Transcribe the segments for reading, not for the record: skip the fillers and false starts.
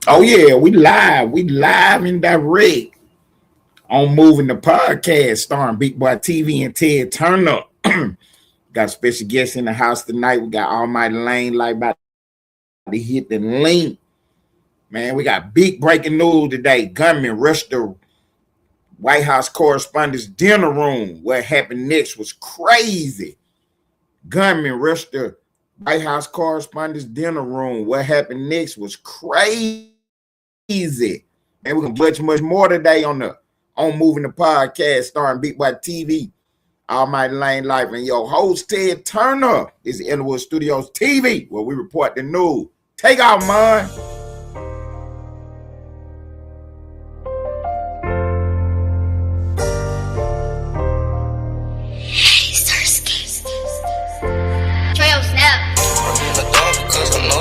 Oh yeah, we live. We live and direct on Moving the Podcast, starring Big Boy TV and Ted Turner. Got a special guest in the house tonight. We got Almighty Lane like about to hit the link. Man, we got big breaking news today. Gunman rushed the White House Correspondents' dinner room. What happened next was crazy. Gunman rushed the White House Correspondents' dinner room. What happened next was crazy. And we're gonna much more today on Moving the Podcast, starring Big Boy TV, Almighty Lane Life, and your host Ted Turner is the Inwood Studios TV, where we report the news. Take off, man.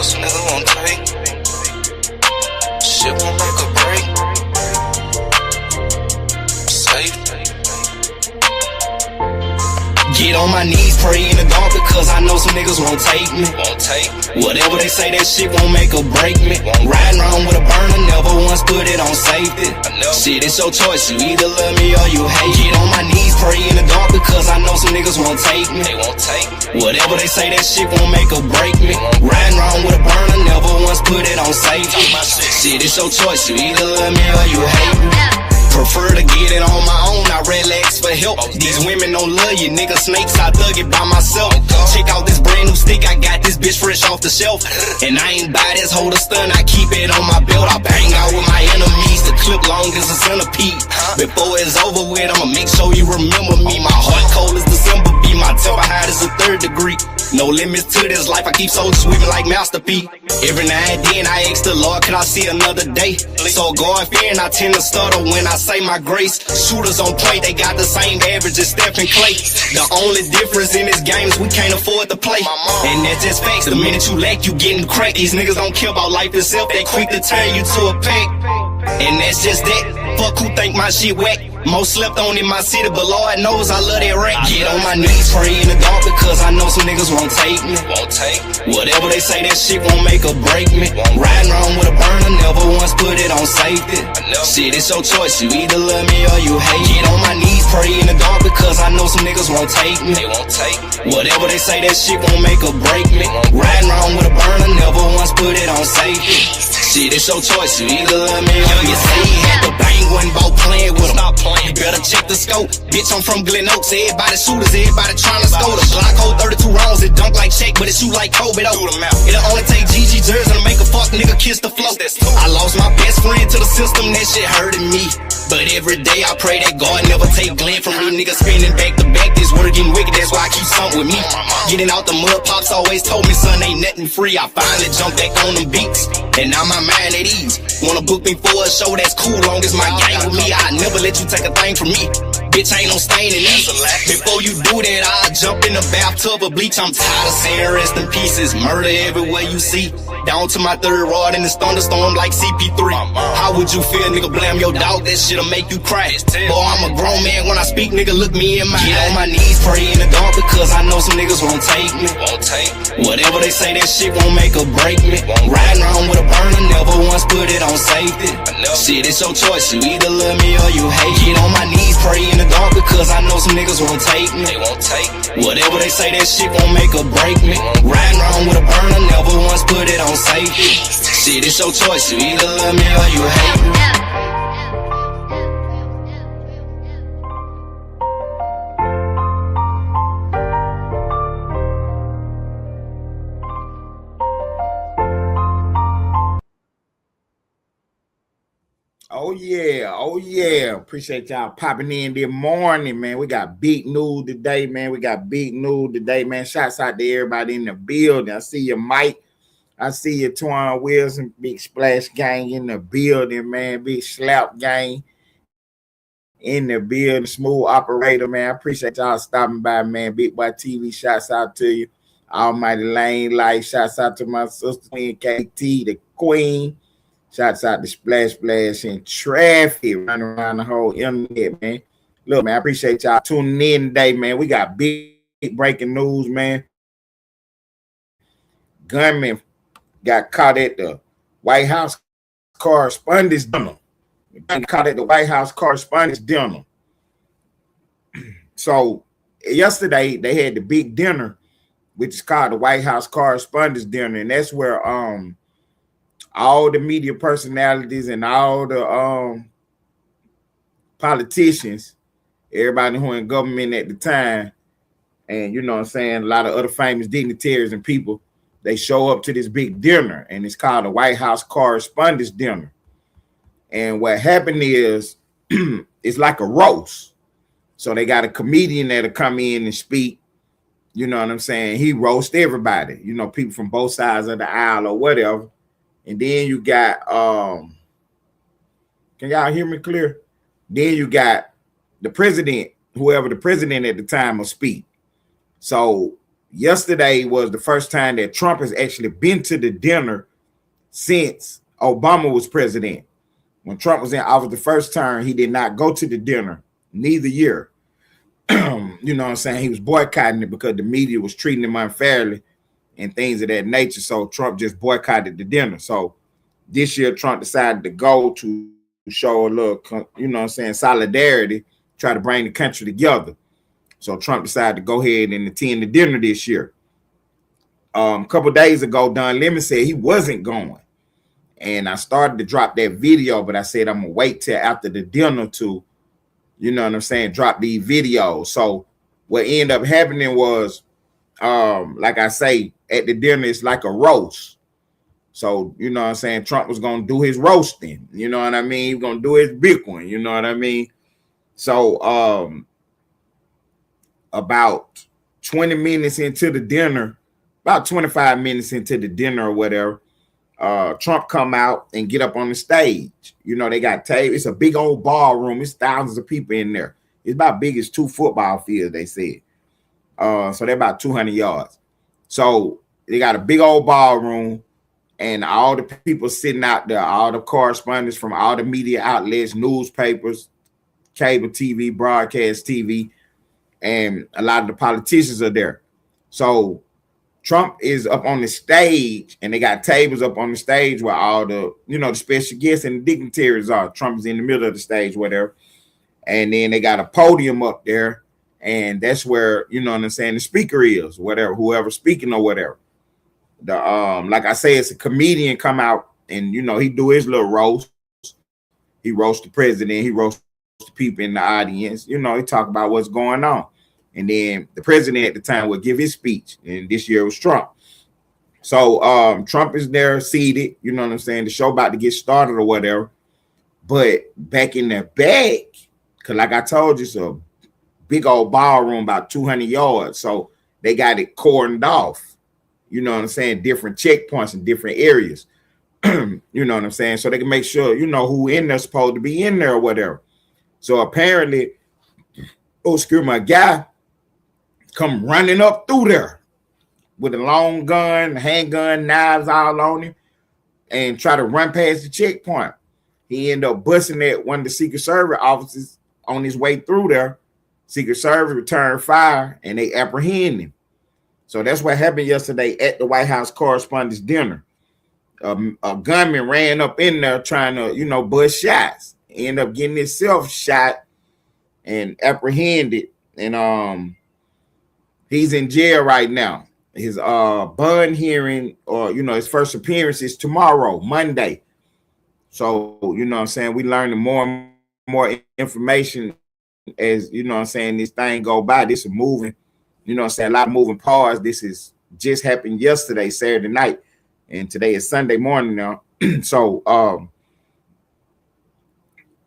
Some nigga won't take. Shit won't make a break. Safe. Get on my knees, pray in the dark because I know some niggas won't take me. Whatever they say, that shit won't make or break me. Riding around with a burner, never once put it on safety. Shit, it's your choice, you either love me or you hate. Get on my knees, pray in the dark because I know some niggas won't take me. Whatever they say, that shit won't make or break me. Riding around with a burner, never once put it on safety. Shit, it's your choice, you either love me or you hate me. Prefer to get it on my own, I relax for help. These women don't love you, nigga snakes, I dug it by myself. Check out this brand new stick, I got this bitch fresh off the shelf. And I ain't buy this holder stun, I keep it on my belt. I bang out with my enemies, the clip long as a centipede. Before it's over with, I'ma make sure you remember me. My heart cold as December, be my temper hot as a 3rd degree. No limits to this life, I keep soul sweeping like Master P. Every now and then I ask the Lord, can I see another day? So God fearing, I tend to stutter when I say my grace. Shooters on point, they got the same average as Stephen Clay. The only difference in this game is we can't afford to play. And that's just facts, the minute you lack, you getting cracked. These niggas don't care about life itself, they quick to turn you to a pack. And that's just that, fuck who think my shit whack. Most slept on in my city, but Lord knows I love that rap. Get on my knees, pray in the dark because I know some niggas won't take me. Whatever they say, that shit won't make or break me. Riding around with a burner, never once put it on safety. Shit, it's your choice, you either love me or you hate. Get on my knees, pray in the dark because I know some niggas won't take me. Whatever they say, that shit won't make or break me. Riding around with a burner, never once put it on safety. Shit, it's your choice, you either love me or you say you had the bang one ball playing with them. You better check the scope. Bitch, I'm from Glen Oaks. Everybody shooters, everybody trying to score. The Glock hold 32 rounds. It dunk like Shaq, but it shoot like Kobe though. It'll only take GG jersey to make a fuck nigga kiss the flow. I lost my best friend to the system. That shit hurting me. But every day I pray that God never take Glenn from me. Niggas spinning back to back. This word getting wicked. That's why I keep something with me. Getting out the mud, pops always told me, son, ain't nothing free. I finally jumped back on them beats, and now my mind at ease. Wanna book me for a show that's cool, long as my gang with me. I never let you take a thing from me. Bitch, ain't no stain in these. Before you do that, I'll jump in the bathtub of bleach. I'm tired of saying rest in pieces. Murder everywhere you see. Down to my 3rd rod in this thunderstorm like CP3. How would you feel, nigga? Blame your dog, that shit'll make you cry. Boy, I'm a grown man when I speak, nigga, look me in my eye. Get on my knees, pray in the dark because I know some niggas won't take me. Whatever they say, that shit won't make or break me. Riding around with a burner, never once put it on safety. Shit, it's your choice, you either love me or you hate. Get on my knees, pray in the dark because I know some niggas won't take me. Whatever they say, that shit won't make or break me. Riding around with a burner, never once put it on safety. Shit, it's your choice, you either love me or you hate me. Oh yeah. Appreciate y'all popping in this morning, man. We got big news today, man. Shouts out to everybody in the building. I see you, Mike. I see you, Twan Wilson, Big Splash Gang in the building, man. Big Slap Gang in the building. Smooth operator, man. I appreciate y'all stopping by, man. Big Boy TV, shouts out to you. Almighty Lane Light, shouts out to my sister, Queen KT, the Queen. Shouts out to Splash and Traffic running around the whole internet, man. Look, man, I appreciate y'all tuning in today, man. We got big breaking news, man. Gunman got caught at the White House Correspondence Dinner. They call it the White House Correspondence Dinner. So yesterday they had the big dinner, which is called the White House Correspondence Dinner, and that's where all the media personalities and all the politicians, everybody who in government at the time, and you know what I'm saying, a lot of other famous dignitaries and people, they show up to this big dinner, and it's called the White House Correspondence Dinner. And what happened is it's like a roast. So they got a comedian that'll come in and speak. You know what I'm saying? He roasts everybody, you know, people from both sides of the aisle or whatever. And then you got, can y'all hear me clear? Then you got the president, whoever the president at the time will speak. So yesterday was the first time that Trump has actually been to the dinner since Obama was president. When Trump was in office the first term, he did not go to the dinner, neither year. You know what I'm saying? He was boycotting it because the media was treating him unfairly and things of that nature. So Trump just boycotted the dinner. So this year, Trump decided to go to show a little, you know what I'm saying, solidarity, try to bring the country together. So Trump decided to go ahead and attend the dinner this year. A couple of days ago, Don Lemon said he wasn't going. And I started to drop that video, but I said I'm going to wait till after the dinner to, you know what I'm saying, drop these videos. So what ended up happening was, like I say, at the dinner, it's like a roast. So, you know what I'm saying, Trump was going to do his roasting. You know what I mean? He's going to do his big one. You know what I mean? So about 20 minutes into the dinner, about 25 minutes into the dinner or whatever, Trump come out and get up on the stage. You know, they got tables. It's a big old ballroom. It's thousands of people in there. It's about big as 2 football fields, they said. So they're about 200 yards. So they got a big old ballroom, and all the people sitting out there, all the correspondents from all the media outlets, newspapers, cable TV, broadcast TV, and a lot of the politicians are there. So Trump is up on the stage, and they got tables up on the stage where all the, you know, the special guests and the dignitaries are. Trump is in the middle of the stage, whatever. And then they got a podium up there, and that's where, you know what I'm saying, the speaker is, whatever, whoever's speaking or whatever. The like I say, it's a comedian come out, and you know, he do his little roast. He roasts the president, he roasts the people in the audience, you know, he talk about what's going on. And then the president at the time would give his speech, and this year was Trump. So Trump is there seated, you know what I'm saying, the show about to get started or whatever. But back in the back, because like I told you, it's a big old ballroom about 200 yards. So they got it cordoned off, you know what I'm saying, different checkpoints in different areas. You know what I'm saying? So they can make sure, you know, who in there supposed to be in there or whatever. So apparently, a guy come running up through there with a long gun, handgun, knives all on him, and try to run past the checkpoint. He ended up busting at one of the Secret Service officers on his way through there. Secret Service returned fire, and they apprehended him. So that's what happened yesterday at the White House Correspondence Dinner. A gunman ran up in there trying to, you know, bust shots. Ended up getting himself shot and apprehended, and he's in jail right now. His bond hearing, or you know, his first appearance is tomorrow, Monday. So you know what I'm saying, we learning more and more information as, you know what I'm saying, this thing go by. This is moving, you know what I'm saying, a lot of moving parts. This is just happened yesterday, Saturday night, and today is Sunday morning now. So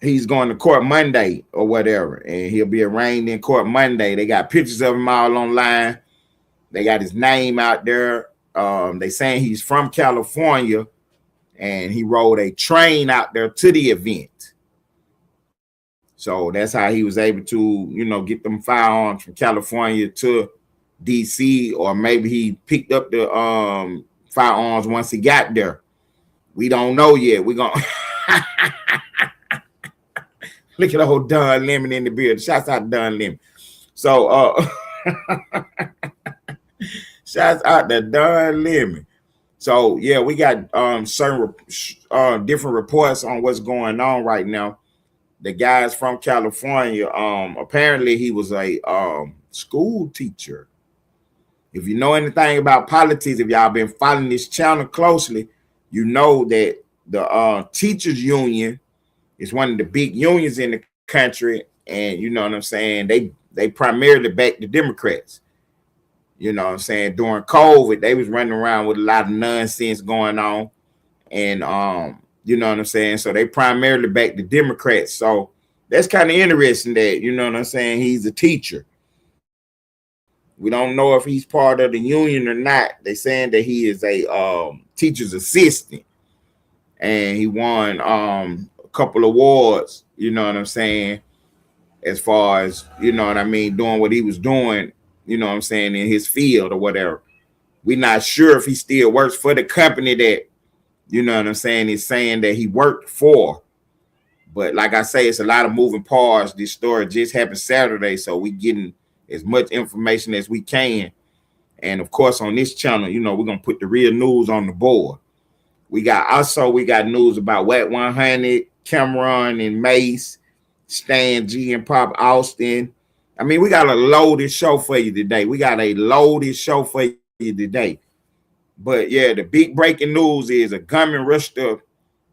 he's going to court Monday or whatever, and he'll be arraigned in court Monday. They got pictures of him all online. They got his name out there. They saying he's from California, and he rode a train out there to the event. So that's how he was able to, you know, get them firearms from California to DC, or maybe he picked up the firearms once he got there. We don't know yet. We're going to look at old Don Lemon in the building. Shouts out to Don Lemon. So shouts out to Don Lemon. So yeah, we got certain different reports on what's going on right now. The guy's from California. Apparently he was a school teacher. If you know anything about politics, if y'all been following this channel closely, you know that the teachers union is one of the big unions in the country, and you know what I'm saying. They primarily back the Democrats. You know what I'm saying. During COVID, they was running around with a lot of nonsense going on, and you know what I'm saying. So they primarily back the Democrats. So that's kind of interesting that you know what I'm saying. He's a teacher. We don't know if he's part of the union or not. They saying that he is a teacher's assistant, and he won a couple awards. You know what I'm saying, as far as you know what I mean, doing what he was doing. You know what I'm saying, in his field or whatever. We're not sure if he still works for the company that you know what I'm saying is saying that he worked for. But like I say, it's a lot of moving parts. This story just happened Saturday, so we getting as much information as we can. And of course, on this channel, you know, we're gonna put the real news on the board. We got news about Wet 100, Cameron and Mace, Stan G and Pop Austin. I mean, we got a loaded show for you today. But yeah, the big breaking news is a gunman rushed the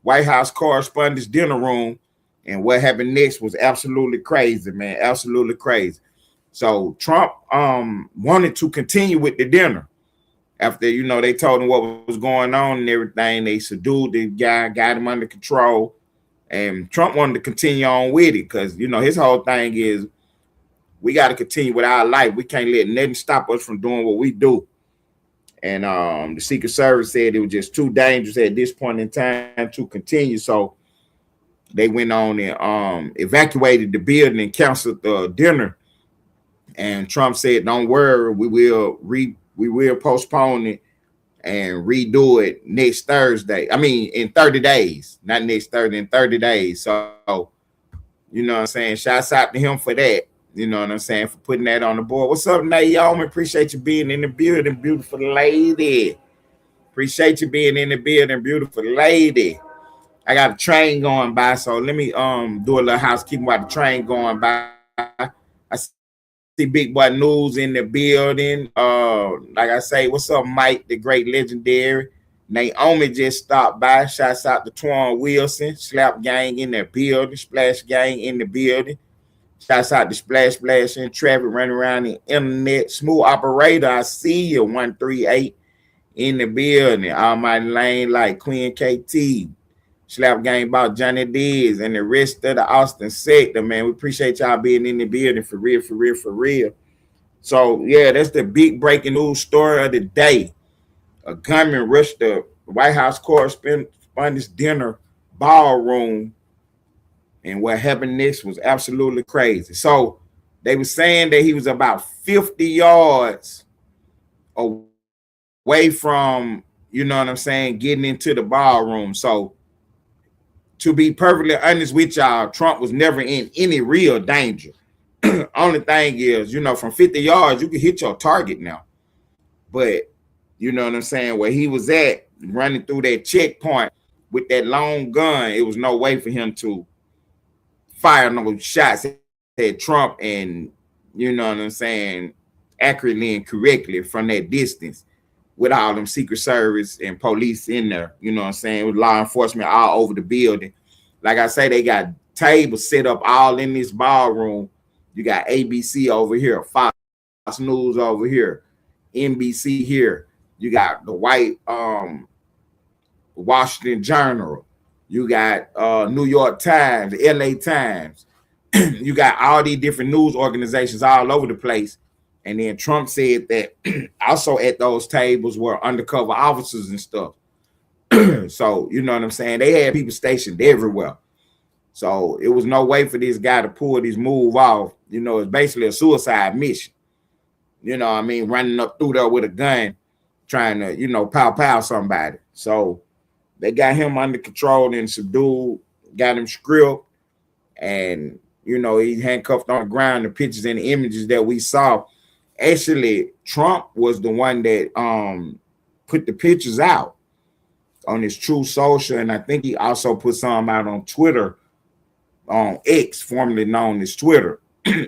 White House correspondents' dinner room, and what happened next was absolutely crazy, man. Absolutely crazy. So Trump wanted to continue with the dinner. After, you know, they told him what was going on and everything, they subdued the guy, got him under control. And Trump wanted to continue on with it because, you know, his whole thing is we got to continue with our life. We can't let nothing stop us from doing what we do. And the Secret Service said it was just too dangerous at this point in time to continue. So they went on and evacuated the building and canceled the dinner. And Trump said, "Don't worry, we will postpone it and redo it next Thursday. I mean, in 30 days, not next Thursday, in 30 days." So, you know what I'm saying? Shouts out to him for that. You know what I'm saying? For putting that on the board. What's up, Naomi? Appreciate you being in the building, beautiful lady. Appreciate you being in the building, beautiful lady. I got a train going by, so let me do a little housekeeping while the train going by. I see Big Boy News in the building. Like I say, what's up, Mike, the great legendary? Naomi just stopped by. Shouts out to Twan Wilson, Slap Gang in the building, Splash Gang in the building. Shouts out to Splash and traffic running around the internet. Smooth operator, I see you. 138 in the building. Almighty Lane like Queen KT. Slap Gang about Johnny Diz and the rest of the Austin sector, man. We appreciate y'all being in the building for real, for real, for real. So, yeah, that's the big breaking news story of the day. A gunman rushed the White House correspondents' dinner ballroom, and what happened next was absolutely crazy. So, they were saying that he was about 50 yards away from, you know what I'm saying, getting into the ballroom. So, to be perfectly honest with y'all, Trump was never in any real danger. Only thing is, you know, from 50 yards, you can hit your target now. But, you know what I'm saying, where he was at, running through that checkpoint with that long gun, it was no way for him to fire no shots at Trump and, you know what I'm saying, accurately and correctly from that distance with all them Secret Service and police in there, you know what I'm saying, with law enforcement all over the building. Like I say, they got tables set up all in this ballroom. You got ABC over here, Fox News over here, NBC here. You got the white Washington Journal. You got New York Times, LA Times. You got all these different news organizations all over the place. And then Trump said that also at those tables were undercover officers and stuff. So, you know what I'm saying? They had people stationed everywhere. So it was no way for this guy to pull this move off. You know, it's basically a suicide mission. You know what I mean? Running up through there with a gun, trying to, you know, pow somebody. So they got him under control and subdued, got him stripped, and, you know, he handcuffed on the ground. The pictures and the images that we saw. Actually, Trump was the one that put the pictures out. on his True Social, and I think he also put some out on Twitter, on X, formerly known as Twitter.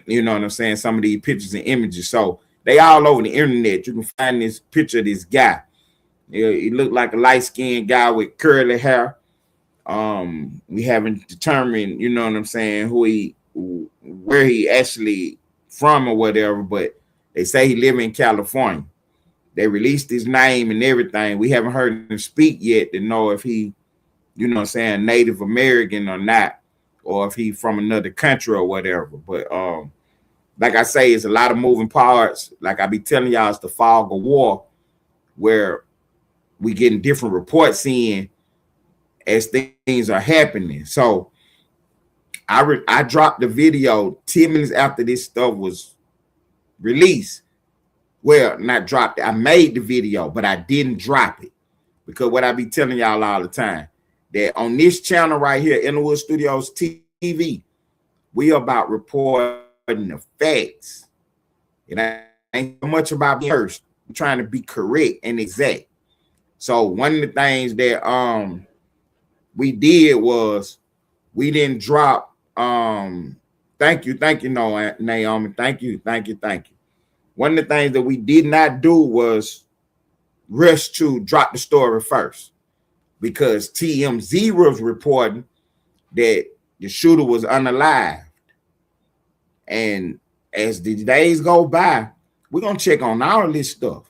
You know what I'm saying? Some of these pictures and images. So they all over the internet. You can find this picture of this guy. He looked like a light-skinned guy with curly hair. We haven't determined, you know what I'm saying, where he actually from or whatever, but they say he live in California. They released his name and everything. We haven't heard him speak yet to know if he, you know what I'm saying, Native American or not, or if he from another country or whatever. But like I say, it's a lot of moving parts. Like I be telling y'all, it's the fog of war, where we getting different reports in as things are happening. So I dropped the video 10 minutes after this stuff was released. Well, not dropped it. I made the video, but I didn't drop it. Because what I be telling y'all all the time, that on this channel right here, Innerwood Studios TV, we are about reporting the facts. It ain't so much about being first. I'm trying to be correct and exact. So one of the things that we did was we didn't drop thank you, Naomi. Thank you. One of the things that we did not do was rush to drop the story first, because TMZ was reporting that the shooter was unalived. And as the days go by, we're gonna check on all this stuff.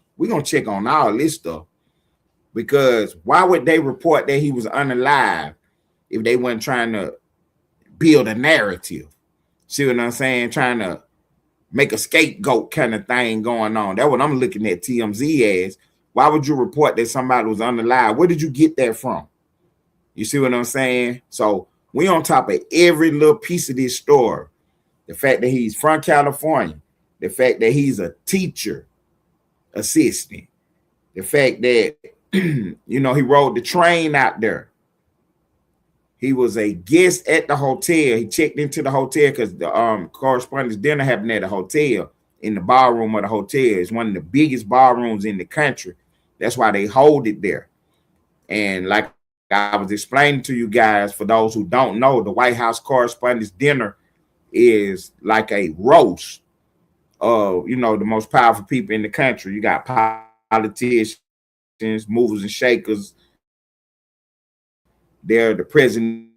Because why would they report that he was unalive if they weren't trying to build a narrative? See what I'm saying? Trying to make a scapegoat kind of thing going on. That's what I'm looking at TMZ as. Why would you report that somebody was unalive? Where did you get that from? You see what I'm saying? So we on top of every little piece of this story. The fact that he's from California, the fact that he's a teacher assistant, the fact that you know, he rode the train out there. He was a guest at the hotel. He checked into the hotel because the correspondence dinner happened at a hotel, in the ballroom of the hotel. It's one of the biggest ballrooms in the country. That's why they hold it there. And like I was explaining to you guys, for those who don't know, the White House Correspondence Dinner is like a roast of, you know, the most powerful people in the country. You got politicians, movers and shakers. They're the president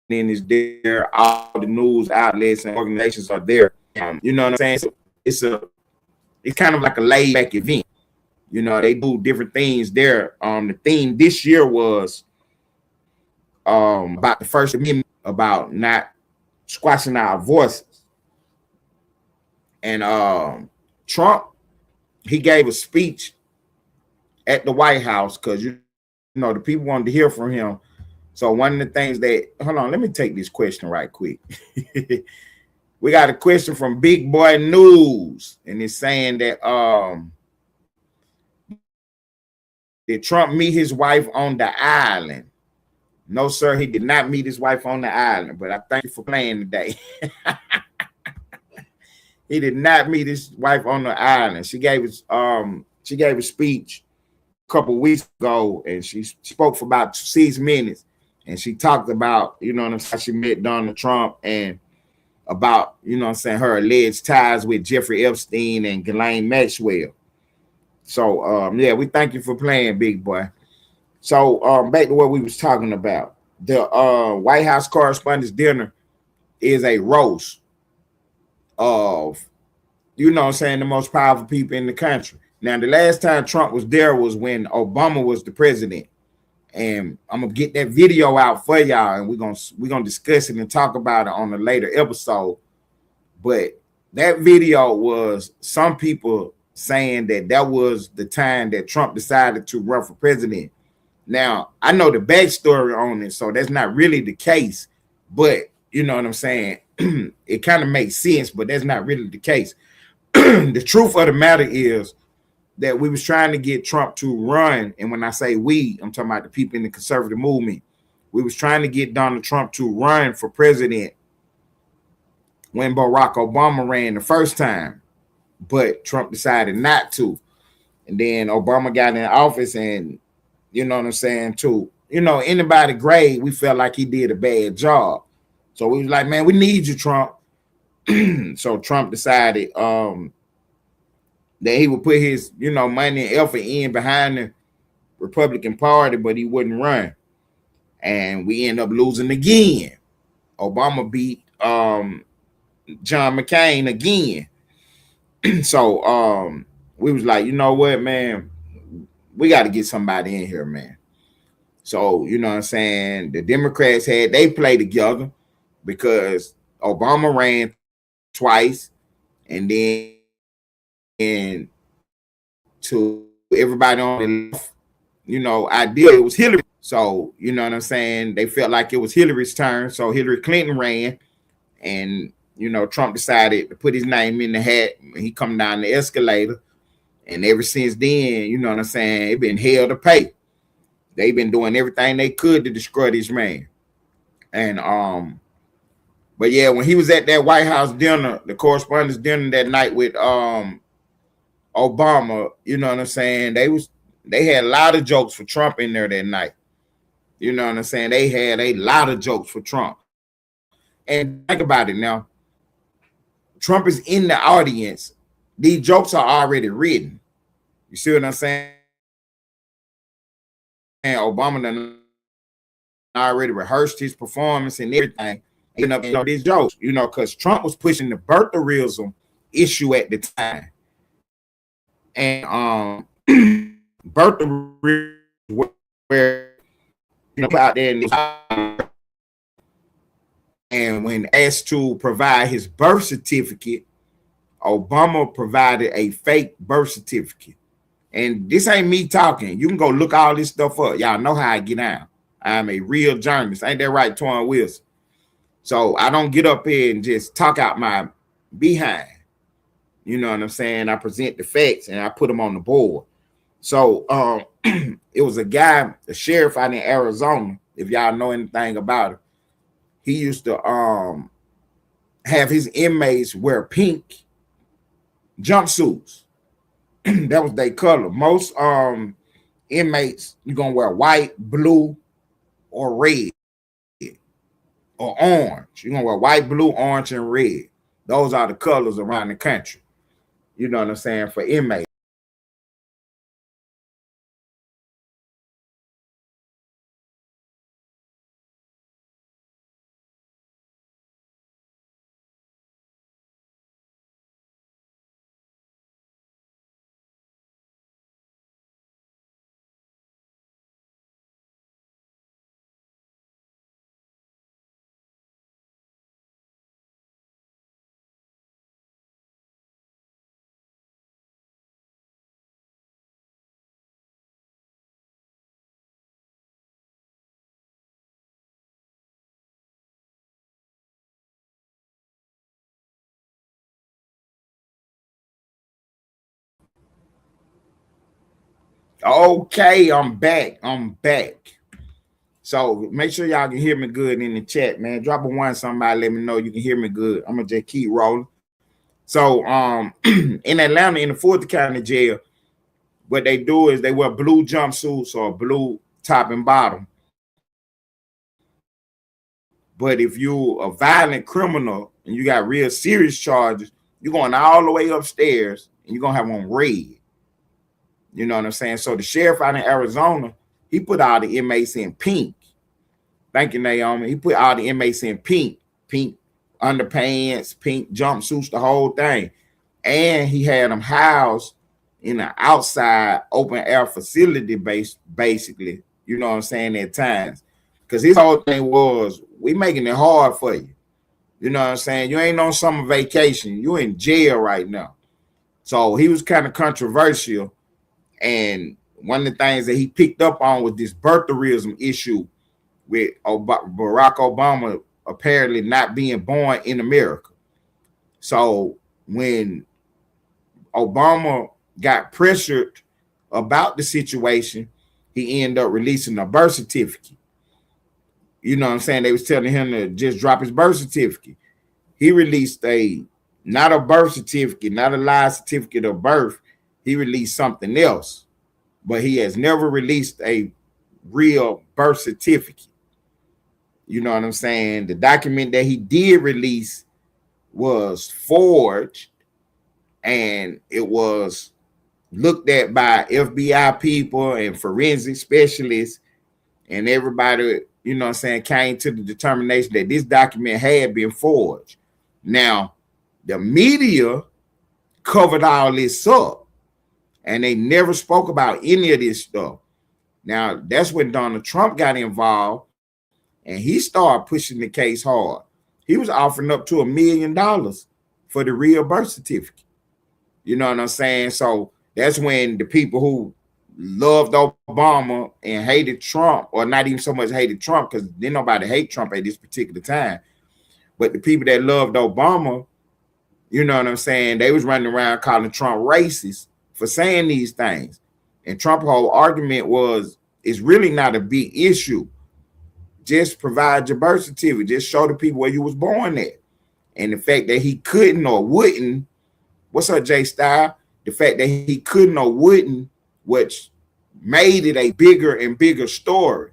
is there. All the news outlets and organizations are there. You know what I'm saying? So it's kind of like a laid back event. You know, they do different things there. The theme this year was about the First Amendment, about not squashing our voices. And Trump, he gave a speech at the White House because you know the people wanted to hear from him. So one of the things that, hold on, let me take this question right quick. We got a question from Big Boy News, and it's saying that did Trump meet his wife on the island? No, sir, he did not meet his wife on the island, but I thank you for playing today. He did not meet his wife on the island. She gave a speech a couple of weeks ago, and she spoke for about 6 minutes, and she talked about, you know what I'm saying, she met Donald Trump, and about, you know what I'm saying, her alleged ties with Jeffrey Epstein and Ghislaine Maxwell. So yeah, we thank you for playing, Big Boy. So back to what we was talking about. The White House Correspondence Dinner is a roast of, you know what I'm saying, the most powerful people in the country. Now, the last time Trump was there was when Obama was the president. And I'm gonna get that video out for y'all, and we're gonna discuss it and talk about it on a later episode. But that video was some people saying that was the time that Trump decided to run for president. Now, I know the backstory on it, so that's not really the case. But you know what I'm saying? It kind of makes sense, but that's not really the case. The truth of the matter is that we was trying to get Trump to run. And when I say we, I'm talking about the people in the conservative movement. We was trying to get Donald Trump to run for president when Barack Obama ran the first time, but Trump decided not to. And then Obama got in office, and you know what I'm saying, to, you know, anybody grade, we felt like he did a bad job. So we was like, man, we need you, Trump. So Trump decided that he would put his, you know, money and effort in behind the Republican Party, but he wouldn't run. And we end up losing again. Obama beat John McCain again. So we was like, you know what, man, we got to get somebody in here, man. So, you know what I'm saying? The Democrats they play together because Obama ran twice, and then to everybody on the left, you know, ideally it was Hillary. So, you know what I'm saying? They felt like it was Hillary's turn. So Hillary Clinton ran, and, you know, Trump decided to put his name in the hat. He come down the escalator. And ever since then, you know what I'm saying, it been hell to pay. They've been doing everything they could to destroy this man. And but yeah, when he was at that White House dinner, the correspondence dinner that night with Obama, you know what I'm saying, they had a lot of jokes for Trump in there that night. You know what I'm saying? They had a lot of jokes for Trump. And think about it now. Trump is in the audience. These jokes are already written. You see what I'm saying? Obama done already rehearsed his performance and everything. And up, you know, these jokes, you know, because Trump was pushing the birtherism issue at the time. And birtherism, where, you know, out there and when asked to provide his birth certificate, Obama provided a fake birth certificate. And this ain't me talking. You can go look all this stuff up. Y'all know how I get down. I'm a real journalist. Ain't that right, Torrin Wilson? So I don't get up here and just talk out my behind. You know what I'm saying? I present the facts and I put them on the board. So it was a guy, a sheriff out in Arizona, if y'all know anything about it. He used to have his inmates wear pink jumpsuits. That was their color. Most inmates, you're gonna wear white, blue, or red, or orange. You're gonna wear white, blue, orange, and red. Those are the colors around the country. You know what I'm saying, for inmates. Okay, I'm back. So make sure y'all can hear me good in the chat, man. Drop a one, somebody let me know you can hear me good. I'm gonna just keep rolling. So in Atlanta, in the Fulton County Jail, what they do is they wear blue jumpsuits or blue top and bottom. But if you're a violent criminal and you got real serious charges, you're going all the way upstairs and you're gonna have on red. You know what I'm saying? So the sheriff out in Arizona, he put all the inmates in pink. Thank you, Naomi. He put all the inmates in pink underpants, pink jumpsuits, the whole thing. And he had them housed in an outside open air facility basically, you know what I'm saying, at times. Because his whole thing was, we making it hard for you. You know what I'm saying? You ain't on summer vacation. You in jail right now. So he was kind of controversial. And one of the things that he picked up on was this birtherism issue with Barack Obama apparently not being born in America. So when Obama got pressured about the situation, he ended up releasing a birth certificate. You know what I'm saying? They was telling him to just drop his birth certificate. He released not a birth certificate, not a live certificate of birth. He released something else. But he has never released a real birth certificate. You know what I'm saying? The document that he did release was forged, and it was looked at by FBI people and forensic specialists, and everybody, you know what I'm saying, came to the determination that this document had been forged. Now, the media covered all this up, and they never spoke about any of this stuff. Now, that's when Donald Trump got involved, and he started pushing the case hard. He was offering up to $1 million for the real birth certificate. You know what I'm saying? So that's when the people who loved Obama and hated Trump, or not even so much hated Trump, because didn't nobody hate Trump at this particular time, but the people that loved Obama, you know what I'm saying, they was running around calling Trump racist for saying these things. And Trump's whole argument was, it's really not a big issue. Just provide your birth certificate. Just show the people where you was born at. And the fact that he couldn't or wouldn't, what's up, Jay Style? The fact that he couldn't or wouldn't, which made it a bigger and bigger story.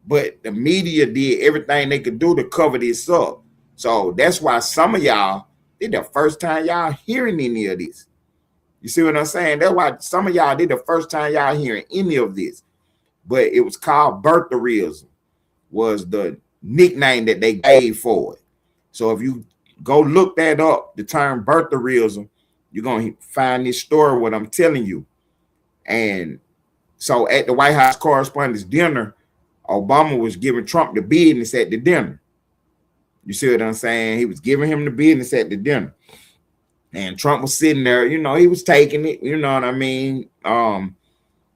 But the media did everything they could do to cover this up. So that's why some of y'all, did the first time y'all hearing any of this. You see what I'm saying? That's why some of y'all did the first time y'all hearing any of this. But it was called birtherism, was the nickname that they gave for it. So if you go look that up, the term birtherism, you're going to find this story, what I'm telling you. And so at the White House Correspondents' Dinner, Obama was giving Trump the business at the dinner. You see what I'm saying? He was giving him the business at the dinner. And Trump was sitting there, you know, he was taking it, you know what I mean?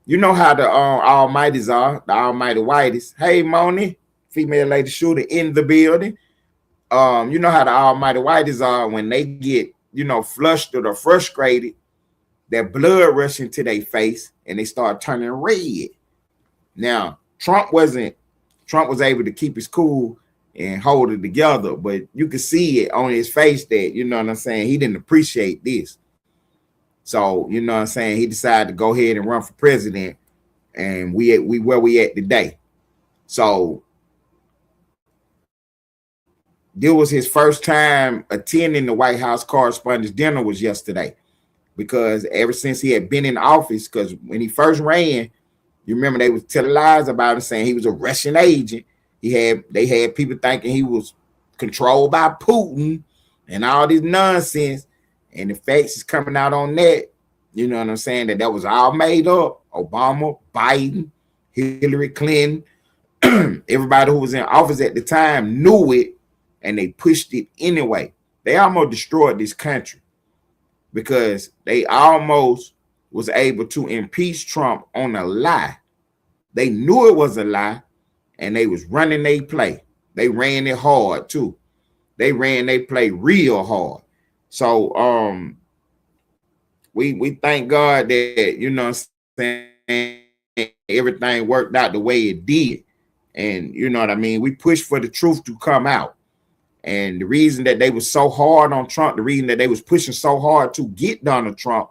You know how the almighties are, the almighty whiteys. Hey, Moni, female lady shooter in the building. You know how the almighty whiteys are when they get, you know, flustered or frustrated, their blood rushing to their face and they start turning red. Now, Trump was able to keep his cool and hold it together, but you could see it on his face that, you know what I'm saying, he didn't appreciate this. So, you know what I'm saying, he decided to go ahead and run for president, and we where we at today. So this was his first time attending the White House Correspondents' Dinner was yesterday, because ever since he had been in office, because when he first ran, you remember they was telling lies about him, saying he was a Russian agent. They had people thinking he was controlled by Putin and all this nonsense. And the facts is coming out on that. You know what I'm saying? That was all made up. Obama, Biden, Hillary Clinton, everybody who was in office at the time knew it, and they pushed it anyway. They almost destroyed this country because they almost was able to impeach Trump on a lie. They knew it was a lie, and they was running their play. They ran it hard too. They ran their play real hard. So we thank God that, you know what I'm saying, everything worked out the way it did. And you know what I mean? We pushed for the truth to come out. And the reason that they was so hard on Trump, the reason that they was pushing so hard to get Donald Trump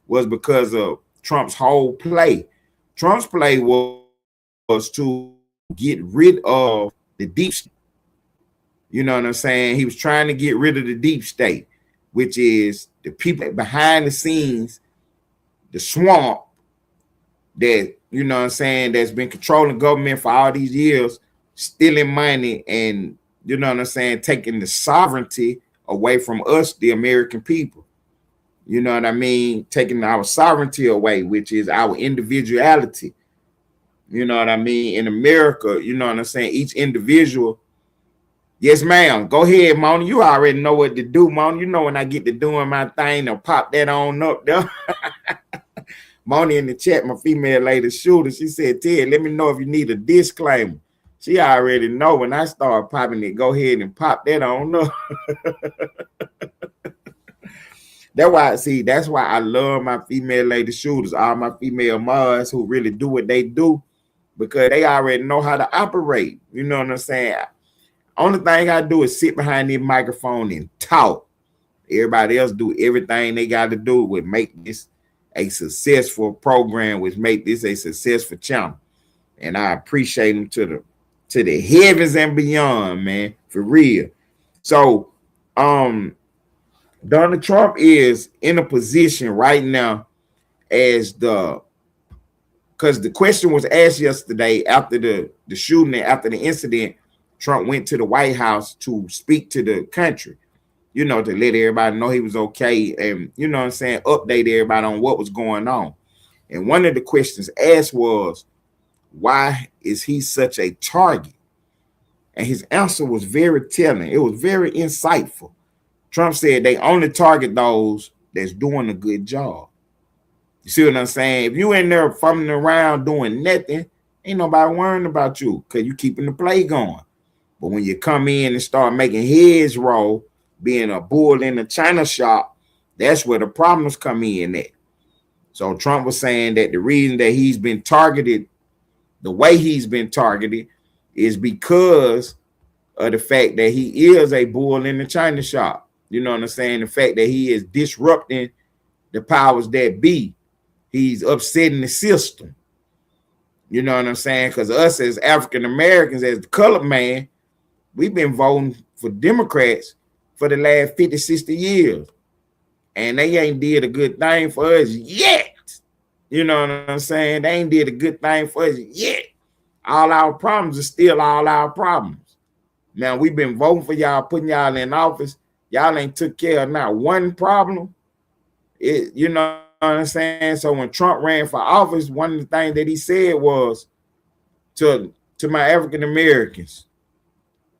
was because of Trump's whole play. Trump's play was to get rid of the deep state. You know what I'm saying? He was trying to get rid of the deep state, which is the people behind the scenes, the swamp that, you know what I'm saying, that's been controlling government for all these years, stealing money and, you know what I'm saying, taking the sovereignty away from us, the American people. You know what I mean? Taking our sovereignty away, which is our individuality. You know what I mean? In America, you know what I'm saying? Each individual. Yes, ma'am. Go ahead, Moni. You already know what to do, Moni. You know when I get to doing my thing, I'll pop that on up there. Moni in the chat, my female lady shooter, she said, Ted, let me know if you need a disclaimer. She already know when I start popping it, go ahead and pop that on up. That's why I love my female lady shooters, all my female mods who really do what they do, because they already know how to operate. You know what I'm saying? Only thing I do is sit behind the microphone and talk. Everybody else do everything they got to do with make this a successful program, which make this a successful channel. and I appreciate him to the heavens and beyond, man, for real. So, Donald Trump is in a position right now as because the question was asked yesterday after the shooting and after the incident. Trump went to the White House to speak to the country, to let everybody know he was okay, and what I'm saying, update everybody on what was going on. And one of the questions asked was, why is he such a target? And his answer was very telling. It was very insightful. Trump said they only target those that's doing a good job. You see what I'm saying? If you in there fumbling around doing nothing, ain't nobody worrying about you because you keeping the play going. But when you come in and start making heads roll, being a bull in the china shop, that's where the problems come in at. So Trump was saying that the reason that he's been targeted the way he's been targeted is because of the fact that he is a bull in the china shop. You know what I'm saying? The fact that he is disrupting the powers that be. He's upsetting the system. You know what I'm saying? Because us as African Americans, as the colored man, we've been voting for Democrats for the last 50, 60 years. And they ain't did a good thing for us yet. You know what I'm saying? They ain't did a good thing for us yet. All our problems are still all our problems. Now, we've been voting for y'all, putting y'all in office. Y'all ain't took care of not one problem. You know what I'm saying? So when Trump ran for office, one of the things that he said was to my African Americans,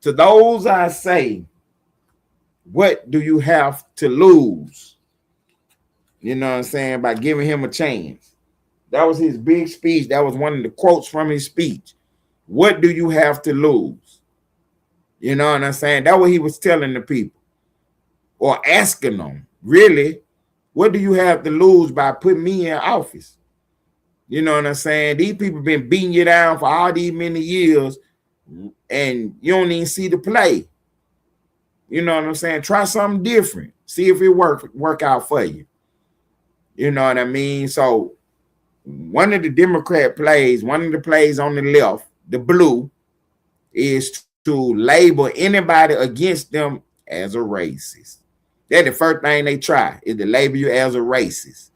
to those I say, what do you have to lose? You know what I'm saying? By giving him a chance. That was his big speech. That was one of the quotes from his speech. What do you have to lose? You know what I'm saying? That's what he was telling the people, or asking them, really, what do you have to lose by putting me in office? You know what I'm saying? These people been beating you down for all these many years, and you don't even see the play. You know what I'm saying? Try something different. See if it work out for you. You know what I mean? So one of the Democrat plays, one of the plays on the left, the blue, is to label anybody against them as a racist. That's the first thing they try, is to label you as a racist.